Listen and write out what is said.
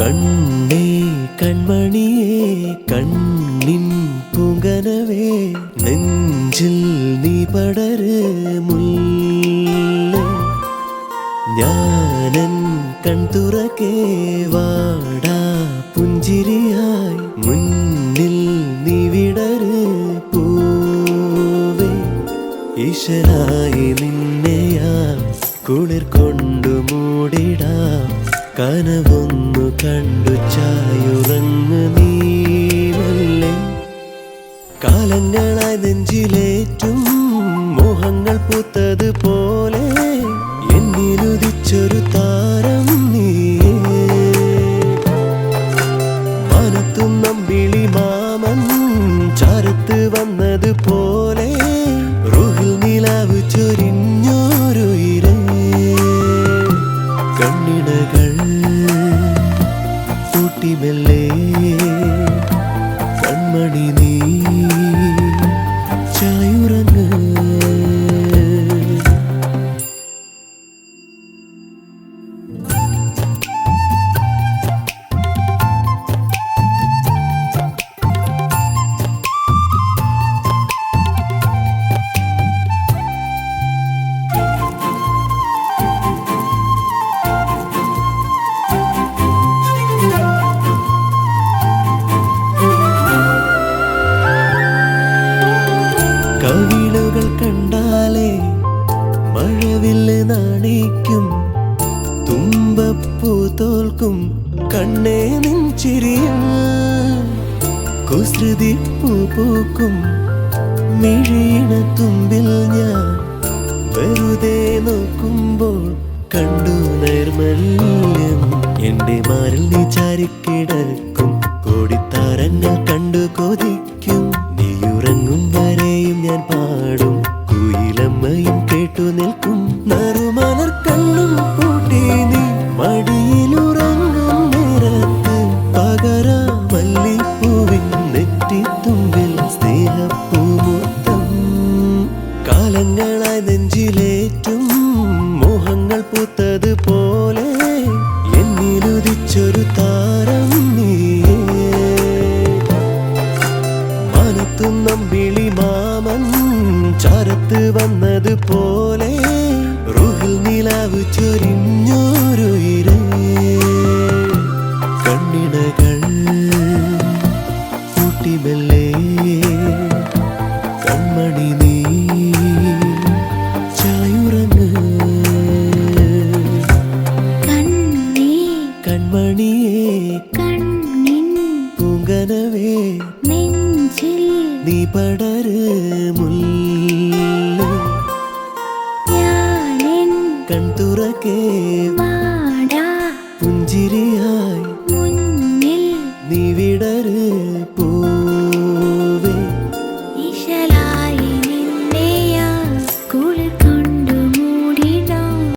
കണ്ണേ കൺമണിയേ കണ്ണിൻ പൂങ്കനവേ നെഞ്ചിൽ നീ പടര് മുല്ല ഞാനൻ കൺതുറക്കേ വാടാ പുഞ്ചിരിയായി മുന്നിൽ നീ വിടര് പൂവേ ഈശ്വരായി നിന്നെയാ കുളിർ കൊണ്ടു മൂടിടാം കനവൊന്നു കണ്ടു ചായുറങ്ങു നീവല്ലേ കാലങ്ങളായി നെഞ്ചിലേറ്റും മോഹങ്ങൾ പൂത്തത് പോലെ എന്നിലുദിച്ചൊരു താരം നീയേ മനത്തും നമ്പിളി മാമൻ ചാരത്ത് വന്നത് പോലെ റുഹിൽ നിലാവ് ചൊരിഞ്ഞോരു ഇരേ കണ്ണിണകൾ കൂട്ടിമെല്ലേ കൺമണി നീ ചായുറങ്ങ് കവിളുകൾ കണ്ടാലേ മഴവില്ല് നാണിക്കും തുമ്പപ്പൂ തോൽക്കും കണ്ണേ നിൻചിരിയും കുസൃതി പൂ പൂക്കും മിഴിയിണ തുമ്പിൽ ഞാൻ വെറുതെ നോക്കുമ്പോൾ കണ്ടു നൈർമല്യം എന്റെ മാറിൽ നീ ചാരിക്കിടക്കും കോടിത്താരങ്ങൾ കണ്ടു കൊതിക്കും നീയുറങ്ങും വരെയും ഞാൻ പാടും കുയിലമ്മയും കേട്ടു നിൽക്കും നറുമലർ കണ്ണും പൂട്ടി നീ മടിയിലുറങ്ങും നേരത്ത് പകരാ മല്ലിപ്പൂവിൻ നെറ്റിത്തുമ്പിൽ സ്നേഹപ്പൂമുത്തം കാലങ്ങളായി നെഞ്ചിലേറ്റും മോഹങ്ങൾ പൂത്തത് പോലെ എന്നിലുദിച്ചൊരു താരം നീയേ മനത്തും നമ്പിളി മാമൻ ചാരത്ത് വന്നത് പോലെ റുഹിൽ നിലാവ് ചൊരിഞ്ഞോരു ഇരേ കണ്ണിണകൾ കൂട്ടിമെല്ലേ കൺമണി നീ ചായുറങ്ങ് കൺമണിയേ കണ്ണിൻ പൂങ്കനവേ നെഞ്ചിൽ നീ പടര് മുല്ല ഞാനെൻ കൺതുറക്കേ വാടാ പുഞ്ചിരിയാ